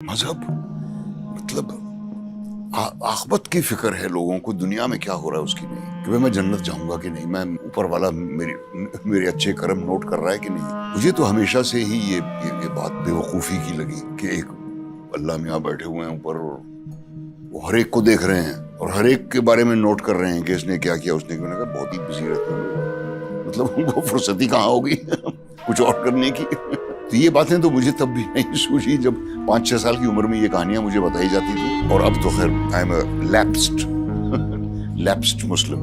मजहब मतलब आखिरत की फिक्र है लोगों को, दुनिया में क्या हो रहा है उसकी नहीं, कि भाई मैं जन्नत जाऊंगा कि नहीं, मैं ऊपर वाला मेरे अच्छे कर्म नोट कर रहा है कि नहीं। मुझे तो हमेशा से ही ये बात बेवकूफ़ी की लगी कि एक अल्लाह मियाँ बैठे हुए हैं ऊपर और वो हर एक को देख रहे हैं और हर एक के बारे में नोट कर रहे हैं कि इसने क्या किया, उसने क्यों। कहा बहुत ही बिजी रहते हैं लोग, मतलब उनको फुर्सत ही कहाँ होगी कुछ और करने की। तो ये बातें तो मुझे तब भी नहीं सूझी जब 5-6 साल की उम्र में ये कहानियां मुझे बताई जाती थी, और अब तो खैर आई एम अ लैप्स्ड मुस्लिम।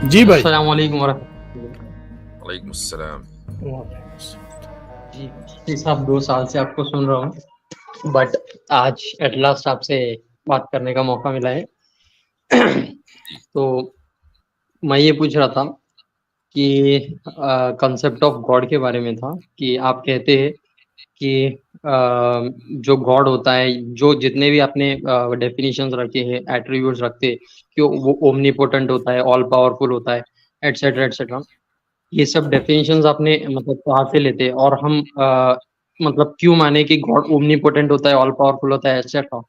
जी भाई। अस्सलाम वालेकुम वरहमतुल्लाह। वालेकुम अस्सलाम। जी जी साहब, 2 साल से आपको सुन रहा हूँ, बट आज एट लास्ट आपसे बात करने का मौका मिला है। तो मैं ये पूछ रहा था कि कंसेप्ट ऑफ गॉड के बारे में था कि आप कहते हैं कि जो गॉड होता है, जो जितने भी आपने डेफिनेशंस रखे हैं, एट्रीब्यूट्स रखते हैं कि वो ओमनीपोटेंट होता है, ऑल पावरफुल होता है, एटसेट्रा एटसेट्रा। ये सब डेफिनेशंस आपने मतलब कहाँ से लेते हैं, और हम मतलब क्यों माने कि गॉड ओमनीपोटेंट होता है, ऑल पावरफुल होता है, एटसेट्रा,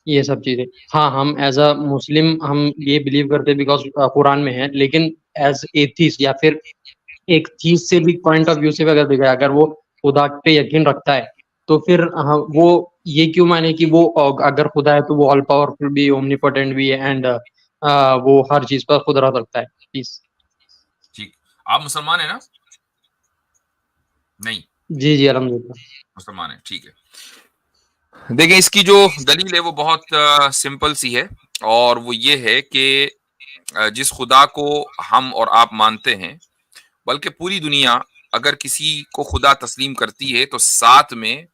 ये सब चीजें। हाँ, हम एज अ मुस्लिम हम ये बिलीव करते हैं बिकॉज कुरान में है, लेकिन एज एथिस्ट या फिर एक चीज से भी पॉइंट ऑफ व्यू से भी अगर देखा जाए, अगर वो खुदा पे यकीन रखता है तो फिर वो ये क्यों माने कि वो अगर खुदा है तो वो ऑल पावरफुल भी, ओमनीपोटेंट भी है, एंड वो हर चीज पर कुदरत रखता है। प्लीज। ठीक, आप मुसलमान है ना? नहीं, जी जी, अल्हम्दुलिल्लाह। मुसलमान है, ठीक है। देखिए, इसकी जो दलील है वो बहुत सिंपल सी है, और वो ये है कि जिस खुदा को हम और आप मानते हैं, बल्कि पूरी दुनिया अगर किसी को खुदा तस्लीम करती है तो साथ में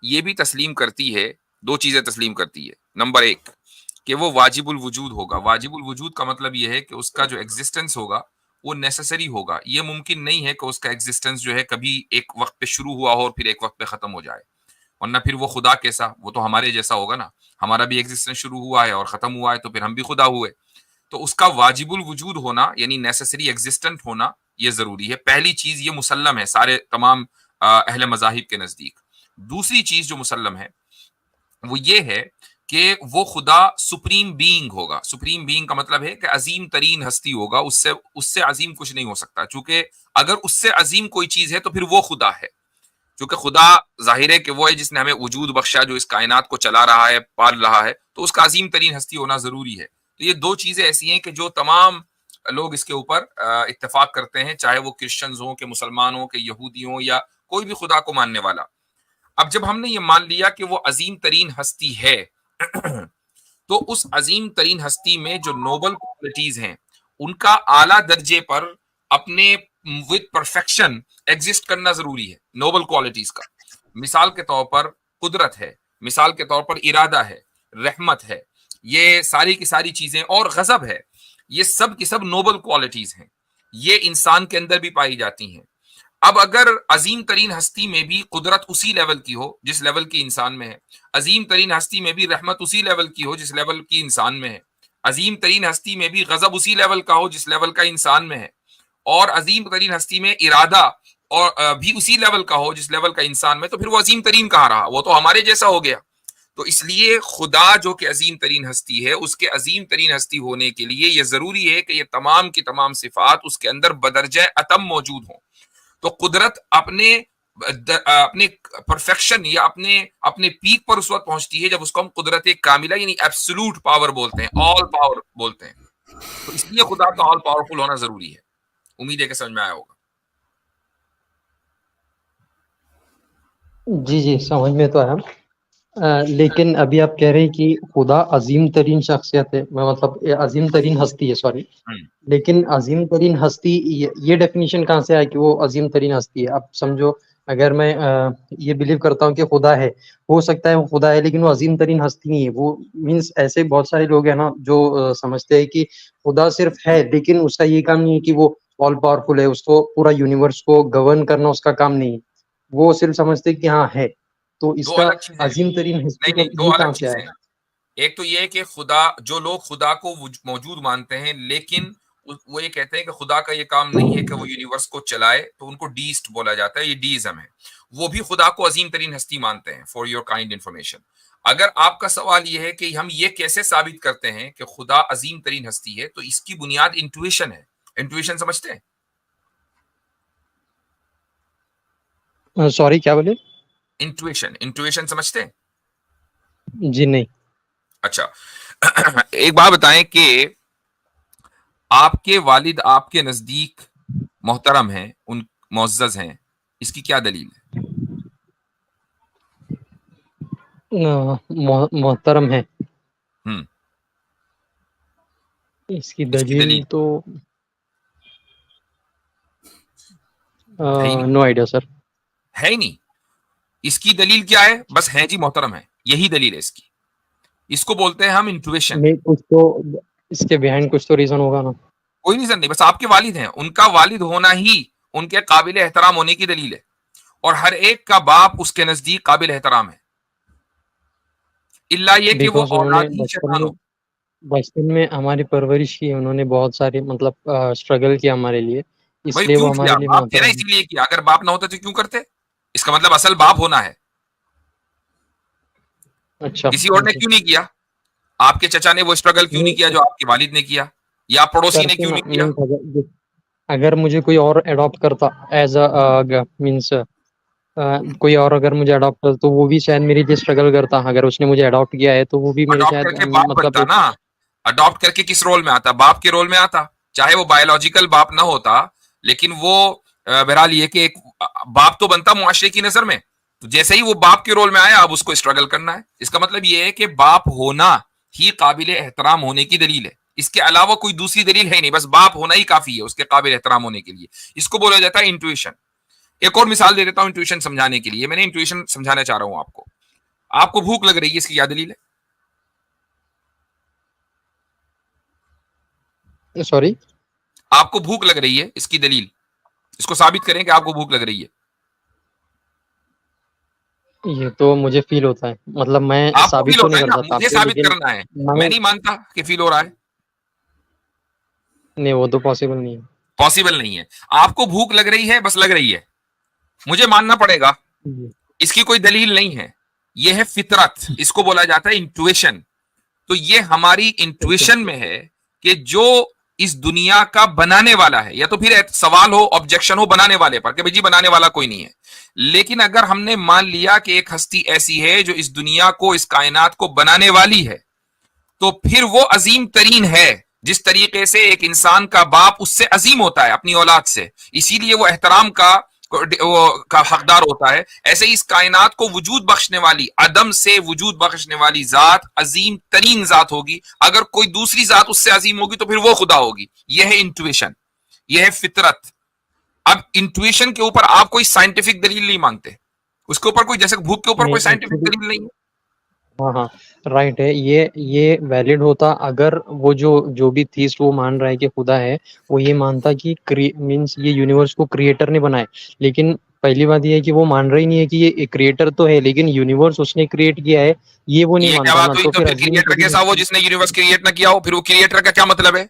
ये भी तस्लीम करती है, दो चीजें तस्लीम करती है। नंबर एक, कि वो वाजिबुल वजूद होगा। वाजिबुल वजूद का मतलब ये है कि उसका जो एग्जिस्टेंस होगा वो नेसेसरी होगा। ये मुमकिन नहीं है कि उसका एग्जिस्टेंस जो है कभी एक वक्त पे शुरू हुआ हो और फिर एक वक्त पे खत्म हो जाए, वरना फिर वो खुदा कैसा, वो तो हमारे जैसा होगा ना। हमारा भी एग्जिस्टेंस शुरू हुआ है और खत्म हुआ है, तो फिर हम भी खुदा हुए। तो उसका वाजिबुल वजूद होना यानी नेसेसरी एग्जिस्टेंट होना ये जरूरी है। पहली चीज ये मुसल्लम है सारे तमाम अहले मजाहिब के नजदीक। दूसरी चीज जो मुसल्लम है वो ये है कि वो खुदा सुप्रीम बीइंग होगा। सुप्रीम बीइंग का मतलब है कि अजीम तरीन हस्ती होगा, उससे उससे अजीम कुछ नहीं हो सकता, क्योंकि अगर उससे अजीम कोई चीज है तो फिर वो खुदा है। क्योंकि खुदा जाहिर है कि वो है जिसने हमें वजूद बख्शा, जो इस कायनात को चला रहा है, पाल रहा है, तो उसका अजीम तरीन हस्ती होना जरूरी है। तो ये दो चीजें ऐसी हैं कि जो तमाम लोग इसके ऊपर इत्तेफाक करते हैं, चाहे वो क्रिश्चियंस हो, के मुसलमान हो, के यहूदी हो, या कोई भी खुदा को मानने वाला। अब जब हमने ये मान लिया कि वो अजीम तरीन हस्ती है तो उस अजीम तरीन हस्ती में जो नोबल क्वालिटीज हैं उनका आला दर्जे पर अपने विद परफेक्शन एग्जिस्ट करना जरूरी है। नोबल क्वालिटीज का मिसाल के तौर पर कुदरत है, मिसाल के तौर पर इरादा है, रहमत है, ये सारी की सारी चीजें, और गजब है, ये सब की सब नोबल क्वालिटीज हैं। ये इंसान के अंदर भी पाई जाती हैं। अब अगर अजीम तरीन हस्ती में भी कुदरत उसी लेवल की हो जिस लेवल की इंसान में है, अजीम तरीन हस्ती में भी रहमत उसी लेवल की हो जिस लेवल की इंसान में है, अजीम तरीन हस्ती में भी गजब उसी लेवल का हो जिस लेवल का इंसान में है, और अजीम तरीन हस्ती में इरादा और भी उसी लेवल का हो जिस लेवल का इंसान में, तो फिर वो अजीम तरीन कहाँ रहा, वो तो हमारे जैसा हो गया। तो इसलिए खुदा जो कि अजीम तरीन हस्ती है, उसके अजीम तरीन हस्ती होने के लिए यह जरूरी है कि ये तमाम की तमाम सिफात उसके अंदर बदरजा अतम मौजूद हों। तो कुदरत अपने अपने परफेक्शन या अपने अपने पीक पर उस वक्त पहुंचती है जब उसको हम कुदरत कामिला यानी एब्सोल्यूट पावर बोलते हैं, ऑल पावर बोलते हैं। तो इसलिए खुदा का ऑल पावरफुल होना जरूरी है। उम्मीद है कि समझ में आया होगा। जी जी, समझ में तो आया। लेकिन अभी आप कह रहे हैं कि खुदा अजीम तरीन शख्सियत है, मैं मतलब अजीम तरीन हस्ती है, सॉरी। लेकिन अजीम तरीन हस्ती, ये डेफिनेशन कहाँ से आया कि वो अजीम तरीन हस्ती है? अब समझो, अगर मैं ये बिलीव करता हूँ कि खुदा है, हो सकता है वो खुदा है लेकिन वो अजीम तरीन हस्ती नहीं है। वो मीन्स ऐसे बहुत सारे लोग हैं ना जो समझते हैं कि खुदा सिर्फ है लेकिन उसका ये काम नहीं है कि वो ऑल पावरफुल है, उसको पूरा यूनिवर्स को गवर्न करना उसका काम नहीं है। वो सिर्फ समझते हैं कि हाँ है। तो दो इसका अलग चीजें हैं। अजीम तरीन हस्ती नहीं का नहीं, दो ये अलग कहाँ से चीजें आया? हैं। एक तो ये है कि खुदा, जो लोग खुदा को मौजूद मानते हैं, लेकिन वो ये कहते हैं कि खुदा का ये काम नहीं है कि वो यूनिवर्स को चलाए, तो उनको डीस्ट बोला जाता है, ये डीइज्म है। वो भी खुदा को अजीम तरीन हस्ती मानते हैं, फॉर योर काइंड इंफॉर्मेशन। अगर आपका सवाल ये है कि हम ये कैसे साबित करते हैं कि खुदा अजीम तरीन हस्ती है, तो इसकी बुनियाद इंट्यूशन है। इंट्यूशन समझते हैं? सॉरी, क्या बोले? इंट्यूशन, इंट्यूशन समझते हैं? जी नहीं। अच्छा। एक बात बताएं कि आपके वालिद आपके नजदीक मोहतरम हैं, उन मुअज़्ज़ज़ हैं, इसकी क्या दलील है? मोहतरम है, हम्म, इसकी इसकी दलील दलील तो है ही नहीं, नो आइडिया सर। है ही नहीं। इसकी दलील क्या है? बस है जी मोहतरम है, यही दलील है इसकी। इसको बोलते हैं हम इंट्यूशन। नहीं, कुछ तो इसके बिहाइंड कुछ तो रीजन होगा ना। कोई रीजन नहीं, बस आपके वालिद हैं, उनका वालिद होना ही उनके काबिल एहतराम होने की दलील है, और हर एक का बाप उसके नजदीक काबिल एहतराम है, इल्ला ये कि वो बिकॉज उन्होंने औलाद ही बचपन शैतान में हो। बचपन में हमारी परवरिश की, उन्होंने बहुत सारे मतलब स्ट्रगल किया हमारे लिए, भाई इसलिए वो क्यों किया? हमारे लिए बाप थे ना, मोहतरम है। इसीलिए किया। अगर बाप ना होते तो क्यों करते? इसका मतलब असल बाप होना है। अच्छा, किसी और ने ओके। क्यों नहीं किया? आपके चचा ने वो स्ट्रगल क्यों नहीं किया नहीं जो आपके वालिद ने किया? या पड़ोसी ने करते क्यों ना, नहीं किया? मीन्स अगर मुझे कोई और अडॉप्ट करता एज अ मीन्स कोई और अगर मुझे अडॉप्ट करता तो वो भी शायद मेरे लिए स्ट्रगल करता। अगर उसने मुझे अडॉप्ट किया है तो वो भी मेरे अडॉप्ट शायद करके बाप मतलब बनता एक। ना। अडॉप्ट करके किस रोल में आता? बाप के रोल में आता, चाहे वो बायोलॉजिकल बाप ना होता, लेकिन वो बहरहाल ये कि एक बाप तो बनता मुआशरे की नजर में। तो जैसे ही वो बाप के रोल में आया, अब उसको स्ट्रगल करना है। इसका मतलब ये है कि बाप होना ही काबिल एहतराम होने की दलील है, इसके अलावा कोई दूसरी दलील है ही नहीं। बस बाप होना ही काफी है उसके काबिल एहतराम होने के लिए। इसको बोला जाता है इंट्यूशन। एक और मिसाल दे देता हूं इंट्यूशन समझाने के लिए। मैंने इंट्यूशन समझाना चाह रहा हूं आपको। आपको भूख लग रही है, इसकी क्या दलील है? सॉरी। आपको भूख लग रही है, इसकी दलील, इसको साबित करें कि आपको भूख लग रही है। ये तो मुझे फील होता है, मतलब मैं आपको साबित फील तो होता नहीं है कर ना, सकता मुझे आपको, साबित लेकिन करना है। मैं। मैं नहीं मानता कि फील हो रहा है, नहीं, वो तो पॉसिबल नहीं है। पॉसिबल नहीं है। आपको भूख लग रही है, बस लग रही है, मुझे मानना पड़ेगा। जी। इसकी कोई दलील नहीं है, यह है फितरत, इसको बोला जाता है इंट्यूशन। तो ये हमारी ओके। इंट्यूशन में है कि जो इस दुनिया का बनाने वाला है, या तो फिर सवाल हो, ऑब्जेक्शन हो बनाने वाले पर कि भाई जी बनाने वाला कोई नहीं है, लेकिन अगर हमने मान लिया कि एक हस्ती ऐसी है जो इस दुनिया को, इस कायनात को बनाने वाली है, तो फिर वो अजीम तरीन है। जिस तरीके से एक इंसान का बाप उससे अजीम होता है अपनी औलाद से, इसीलिए वो एहतराम का हकदार होता है, ऐसे ही इस कायनात को वजूद बख्शने वाली, अदम से वजूद बख्शने वाली जात अजीम तरीन जात होगी। अगर कोई दूसरी जात उससे अजीम होगी तो फिर वो खुदा होगी। यह है इंट्यूशन, यह है फितरत। अब इंट्यूशन के ऊपर आप कोई साइंटिफिक दलील नहीं मांगते, उसके ऊपर कोई, जैसे भूख के ऊपर नहीं कोई साइंटिफिक एक्चुअली, दलील नहीं है। हाँ हाँ, राइट है। ये वैलिड होता अगर वो जो जो भी थीस्ट वो मान रहा है कि खुदा है, वो ये मानता कि मीन्स ये यूनिवर्स को क्रिएटर ने बनाए। लेकिन पहली बात ये है कि वो मान रहा ही नहीं है कि ये क्रिएटर तो है, लेकिन यूनिवर्स उसने क्रिएट किया है, ये वो नहीं ये क्या मानता ना, बात हुई? तो तो फिर फिर अजीम क्रिएटर कैसा हुआ जिसने यूनिवर्स क्रिएट ना किया हो? फिर वो क्रिएटर का क्या मतलब है?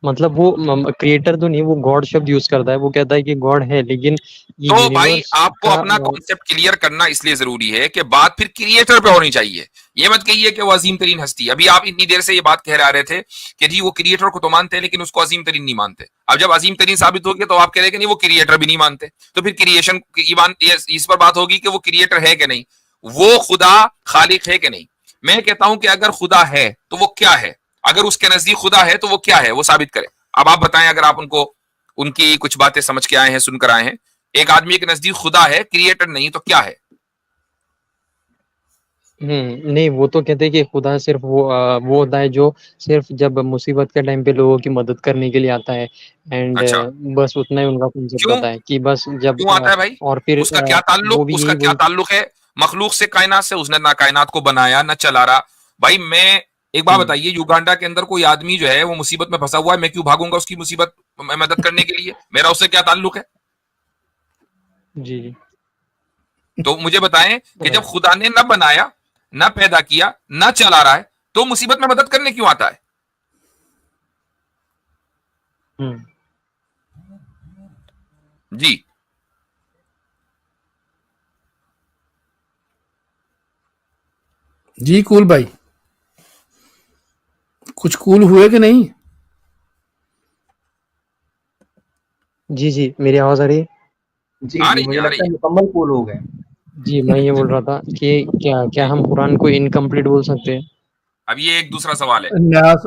मतलब वो क्रिएटर तो नहीं, वो गॉड शब्द यूज करता है, वो कहता है कि गॉड है, लेकिन ये तो भाई यूनिवर्स आपको का अपना कॉन्सेप्ट क्लियर करना इसलिए जरूरी है कि बात फिर क्रिएटर पे होनी चाहिए। ये मत कहिए कि वो अजीम तरीन हस्ती। अभी आप इतनी देर से ये बात कह रहे थे कि जी वो क्रिएटर को तो मानते हैं लेकिन उसको अजीम तरीन नहीं मानते। अब जब अजीम तरीन साबित हो गया तो आप कह रहे कि नहीं वो क्रिएटर भी नहीं मानते, तो फिर क्रिएशन इस पर बात होगी कि वो क्रिएटर है कि नहीं, वो खुदा खालिक है कि नहीं। मैं कहता हूं कि अगर खुदा है तो वो क्या है, अगर उसके नजदीक खुदा है तो वो क्या है, वो साबित करे। अब आप बताएं, अगर आप उनको उनकी कुछ बातें समझ के आए हैं, सुनकर आए हैं, एक आदमी के नजदीक खुदा है, क्रिएटर नहीं, तो क्या है? नहीं, वो तो कहते हैं कि खुदा सिर्फ वो होता है जो सिर्फ जब मुसीबत के टाइम पे लोगों की मदद करने के लिए आता है। एंड अच्छा, बस उतना ही उनका कॉन्सेप्ट क्यों? रहता है कि बस जब क्यों आता है भाई? और फिर उसका क्या वो ताल्लुक, भी उसका यही क्या बोल। ताल्लुक है मखलूक से, कायनात से? उसने ना कायनात को बनाया ना चला रहा। भाई मैं एक बात हम्म, बताइए, युगांडा के अंदर कोई आदमी जो है वो मुसीबत में फंसा हुआ है, मैं क्यों भागूंगा उसकी मुसीबत में मदद करने के लिए? मेरा उससे क्या ताल्लुक है? जी जी। तो मुझे बताएं कि जब राइट। खुदा ने न बनाया, ना पैदा किया, ना चला रहा है, तो मुसीबत में मदद करने क्यों आता है? जी जी कूल भाई, कुछ कूल हुए कि नहीं? जी जी, मेरी आवाज आ रही है? जी आ जी, रही मुझे है, आ लगता रही है है। मुकम्मल कूल हो गए। जी, मैं ये बोल रहा था कि क्या हम कुरान को इनकम्प्लीट बोल सकते हैं? अब ये एक दूसरा सवाल है। न्यास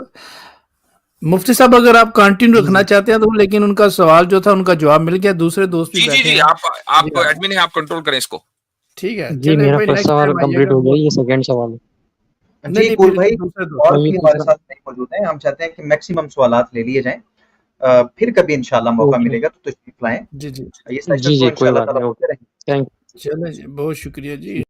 मुफ्ती साहब, अगर आप कंटिन्यू रखना जी चाहते हैं तो, लेकिन उनका सवाल जो था उनका जवाब मिल गया, दूसरे दोस्त भी जी जी बैठे जी, हैं। आप जी हाँ, एडमिन है, आप कंट्रोल करें इसको। ठीक है, जी, चले मेरा भाई, फर्स्ट नेक्स्ट सवाल टाइम कंप्लीट आइएगा। हो गया, ये सेकंड सवाल है। नहीं जी नहीं, कूल फिर भाई, दूसरे दोस्त। और मैं ये भी पूछ हमारे रहा साथ नहीं मौजूद हैं। हम चाहते हैं कि मैक्सिमम सवालात ले लिए जाएं। फिर कभी इंशाल्लाह मौका ओके। मिलेगा तो तशरीफ लाएं। जी जी ये सेशन जी तो जी, कोई इंशाल्लाह बात ताला नहीं, होते ओके, रहेंगे। थैंक चले जी, बहुत शुक्रिया जी।